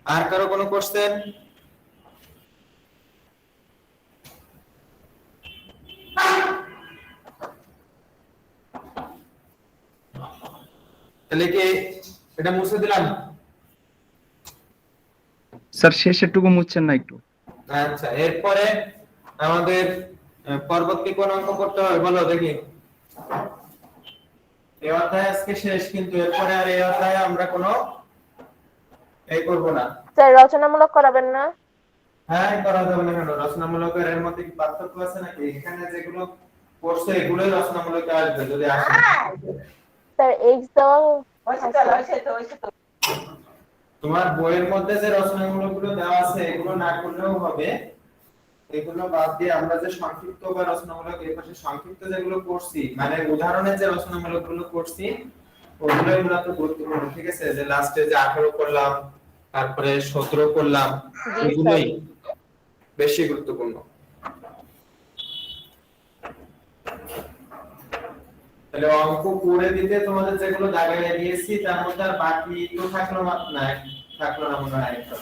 S1: আর কারো কোনো কোশ্চেন? তাহলে কি এটা মুছে দিলাম?
S2: স্যার শেষেরটুকু মুছছেন না একটু?
S1: আচ্ছা, এরপরে আমাদের পরবর্তী কোন অঙ্ক করতে হবে বলো দেখি। এই অধ্যায় আজকে শেষ, কিন্তু এরপরে আর এই অধ্যায়ে আমরা কোনো এই করব না।
S3: স্যার রচনামূলক করাবেন না?
S1: হ্যাঁ, করা যাবে না কেন? রচনামূলক এর মধ্যে কি পার্থক্য আছে নাকি? এখানে যেগুলো পড়ছে এগুলোই রচনামূলক আসবে যদি আসে।
S3: স্যার এক্স দেওয়া
S1: তোমার বইয়ের মধ্যে যে রচনামূলক গুলো দেওয়া আছে এগুলো না করলেও হবে, এগুলো বাদ দিয়ে আমরা যে সংক্ষিপ্ত বা রচনামূলক এই পাশে সংক্ষিপ্ত যেগুলো করছি, মানে উদাহরণের যে রচনামূলক গুলো করছি ওগুলোই মূলত গুরুত্বপূর্ণ, ঠিক আছে? যে লাস্টে যে 18 করলাম, তারপরে 17 করলাম, এগুলোই বেশি গুরুত্বপূর্ণ। তাহলে অঙ্ক করে দিতে তোমাদের যেগুলো দাগাইয়া দিয়েছি তার মধ্যে আর বাকি তো থাকলো না, থাকলো না মনে হয় একটা।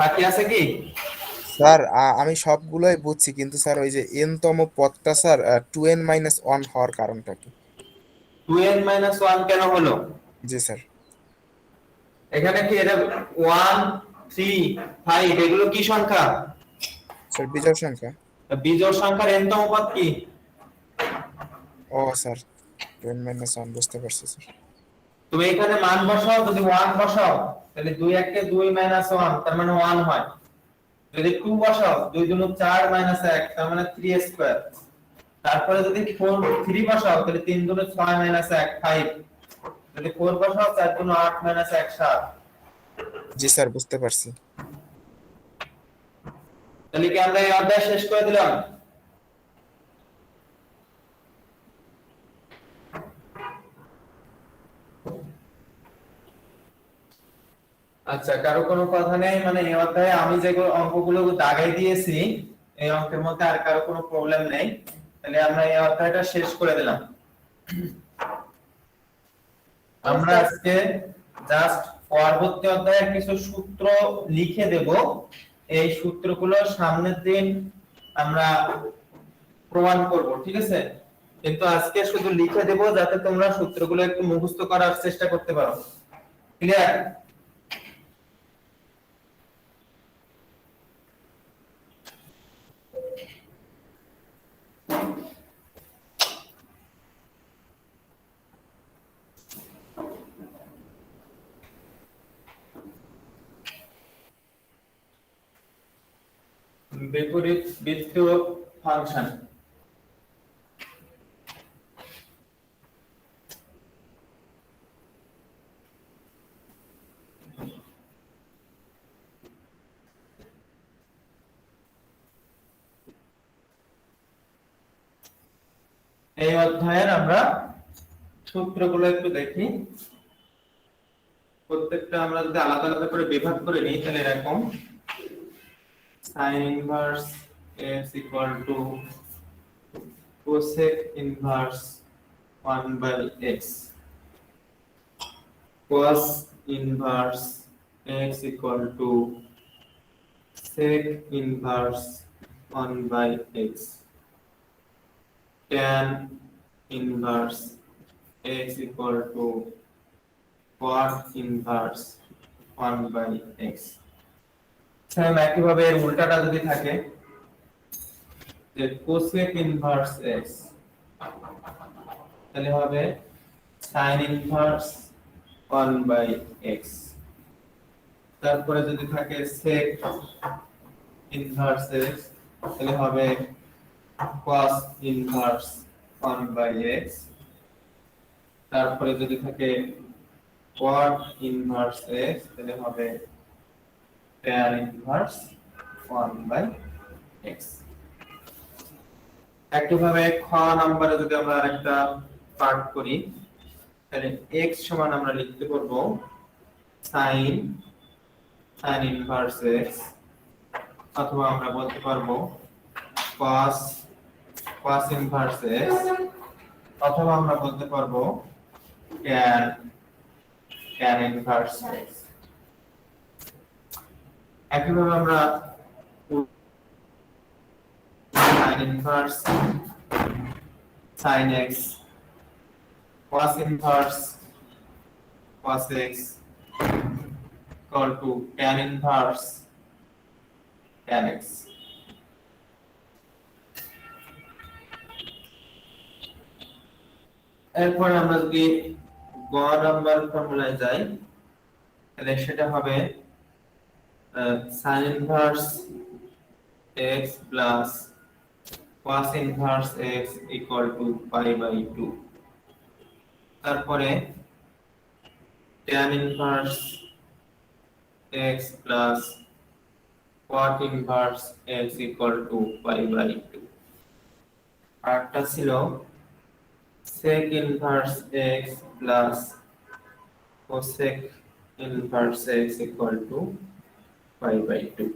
S1: বাকি আছে কি?
S6: স্যার আমি সবগুলোই বুঝছি, কিন্তু স্যার ওই যে এন তম পদটা স্যার 2n-1 হওয়ার কারণটা কি?
S1: 2n-1 কেন হলো?
S6: জি স্যার।
S1: এখানে কি এটা 1 3 5 এগুলো কি সংখ্যা?
S6: স্যার বিজোড় সংখ্যা।
S1: বিজোড় সংখ্যার n তম পদ কি?
S6: ও স্যার 2n-1 বুঝতে পারছি স্যার।
S1: তুমি এখানে মান বসাও, যদি 1 বসাও তাহলে 2 1 2 1 তার মানে 1 হয়। যদি 2 বসাও 2 2 4 1 তার মানে 3 স্কয়ার। তারপরে যদি 4 3 বসাও তাহলে 3 2 6 1 5। যদি 4 বসাও 4 2 8 1 7।
S6: জি স্যার বুঝতে পারছি।
S1: তাহলে কি আমরা এই অধ্যায় শেষ করে দিলাম? আচ্ছা, কারো কোনো কথা নেই? মানে এই অধ্যায়ে আমি যে অঙ্কগুলো দাগাই দিয়েছি এই অঙ্কের মধ্যে আর কারো কোনো প্রবলেম নেই? তাহলে আমরা এই অধ্যায়টা শেষ করে দিলাম। আমরা আজকে জাস্ট পরবর্তী অধ্যায়ের কিছু সূত্র লিখে দেব, এই সূত্রগুলো সামনের দিন আমরা প্রমাণ করব, ঠিক আছে? কিন্তু আজকে শুধু লিখে দেব যাতে তোমরা সূত্রগুলো একটু মুখস্থ করার চেষ্টা করতে পারো। ক্লিয়ার? বিপরীত বৃত্তীয় ফাংশন। এই অধ্যায়ের আমরা সূত্রগুলো একটু দেখি। প্রত্যেকটা আমরা যদি আলাদা আলাদা করে বিভাগ করে নিই তাহলে এরকম sin inverse x equal to cosec inverse 1 by x, cos inverse x equal to sec inverse 1 by x, tan inverse x equal to cot inverse 1 by x। Same একইভাবে এর উল্টাটা যদি থাকে যে cosec inverse x, তাহলে হবে sin inverse 1 by x। তারপরে যদি থাকে sec inverse x, তাহলে হবে cos inverse 1 by x। তারপরে যদি থাকে cot inverse x, তাহলে হবে tan inverse 1 by x। একইভাবে খ নম্বরে যদি আমরা আরেকটা পার্ট করি তাহলে x সমান আমরা লিখতে পারব sin inverse x, অথবা আমরা বলতে পারবো cos inverse x, অথবা আমরা বলতে পারবো tan inverse x। একইভাবে আমরা sin inverse sin x, cos inverse cos x equal to tan inverse tan x। এরপর আমরা যদি গ নাম্বার ফর্মুলায় যাই তাহলে সেটা হবে sin inverse x plus cos inverse x equal to pi by 2। তারপরে tan inverse x plus cot inverse x equal to pi by 2। আরেকটা ছিল sec inverse x plus cosec inverse x equal to pi by 2।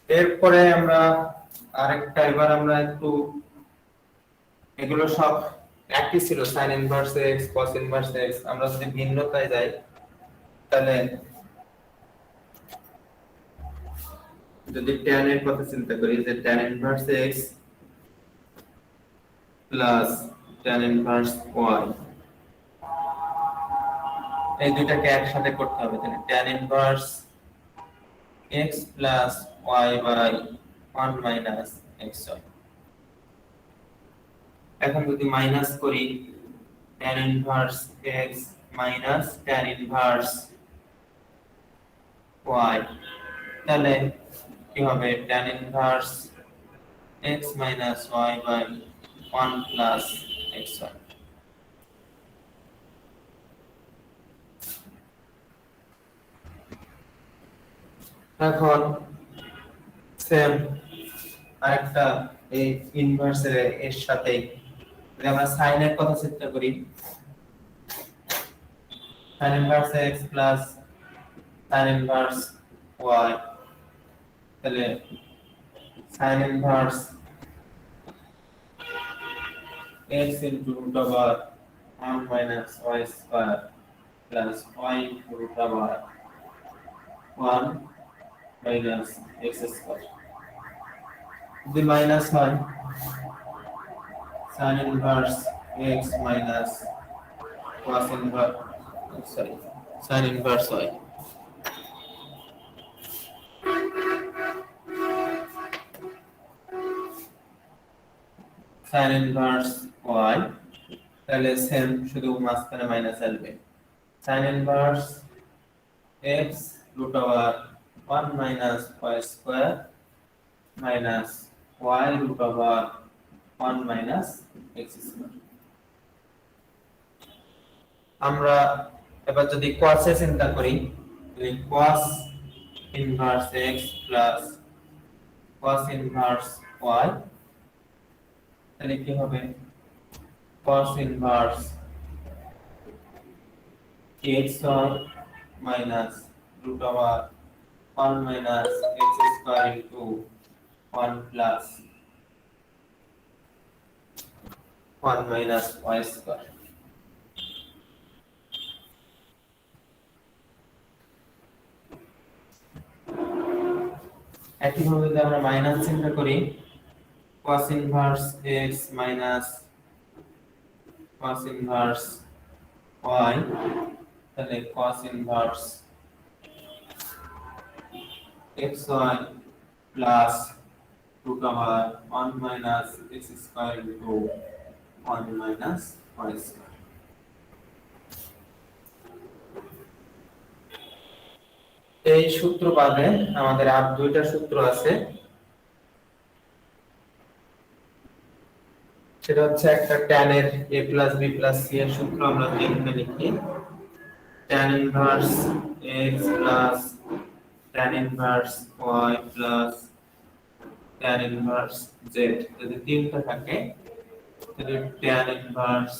S1: এরপরে আমরা আরেকটা, এবার আমরা একটু, এগুলো সব একই ছিল, sin inverse x cos inverse x। আমরা যদি ভিন্নতায় যাই তাহলে যদি tan এর কথা চিন্তা করি, যে tan inverse x plus tan inverse y, এই দুইটাকে একসাথে করতে হবে, তাহলে tan inverse x plus y by 1 minus xy। এখন যদি মাইনাস করি tan inverse x minus tan inverse y, তাহলে কি হবে, tan inverse x minus y by 1 plus xy। এখন সেম আরেকটা, এই ইনভার্সের এর সাথে যদি আমরা sin এর কথা চিন্তা করি, sin inverse x plus sin inverse y, তাহলে sin inverse x into root over 1 minus y square plus y into root over 1 minus x square। যদি মাইনাস হয়, sin inverse x minus cos inverse, sorry, sin inverse y, sin inverse y, তাহলে same, শুধু মাঝখানে minus আসবে, sin inverse x root over 1 minus y square minus y root over 1 minus x square। আমরা এবার যদি cos এ চিন্তা করি, তাহলে cos inverse x plus cos inverse y, তাহলে কি হবে, cos inverse xy minus root over 1 minus x square into 1 plus 1 minus y square। একইভাবে যদি আমরা মাইনাস চিন্তা করি, cos inverse x minus cos inverse y, তাহলে cos inverse xy plus root over 1 minus x square into 1 minus y square। এই সূত্র বাদে আমাদের আর দুইটা সূত্র আছে, সেটা হচ্ছে একটা tan এর a plus b plus c এর সূত্র, আমরা এখানে লিখি tan inverse x plus tan inverse y plus tan inverse z। যদি তিনটা থাকে তাহলে tan inverse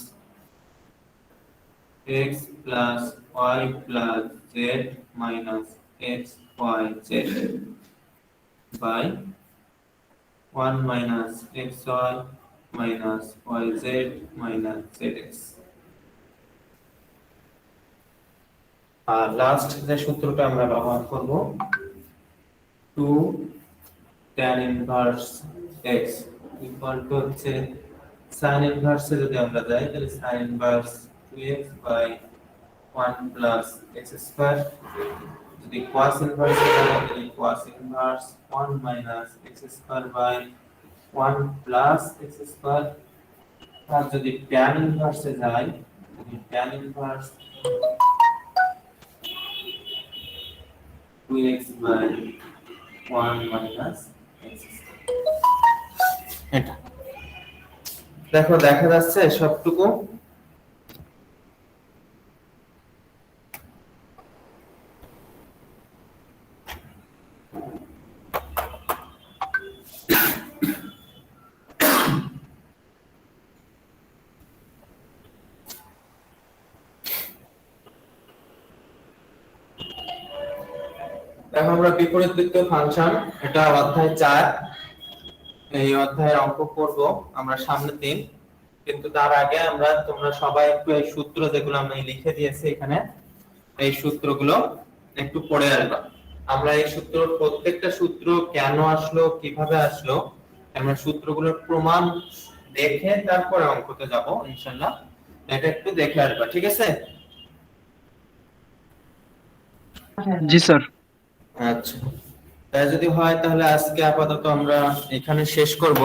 S1: x plus y plus z minus x y z by 1 minus xy minus yz minus zx। R last যে সূত্রটা আমরা ব্যবহার করব, 2 tan inverse x equal to হচ্ছে sin ইনভার্সে যদি আমরা যাই, তাহলে sin inverse 2x by 1 plus x square। যদি cos ইনভার্সে যাই, তাহলে cos inverse 1 minus x square by 1 plus x square। আর যদি tan ইনভার্সে যাই, যদি tan inverse 2x by 1 minus x square। এটা দেখো, দেখা যাচ্ছে সবটুকু। এখন আমরা বিপরীত বৃত্তীয় ফাংশন, এটা অধ্যায় 4, এই অধ্যায়ের অঙ্ক করব আমরা সামনে দিন। কিন্তু তার আগে তোমরা সবাই একটু এই সূত্র যেগুলো আমি লিখে দিয়েছি এখানে, এই সূত্রগুলো একটু পড়ে আসবা। আমরা এই সূত্র, প্রত্যেকটা সূত্র কেন আসলো, কিভাবে আসলো, আমরা সূত্রগুলোর প্রমাণ দেখে তারপরে অঙ্কতে যাব ইনশাআল্লাহ। এটা একটু দেখে আসবা, ঠিক আছে?
S2: জি স্যার।
S1: আচ্ছা, তাই যদি হয় তাহলে আজকে আপাতত আমরা এখানে শেষ করব।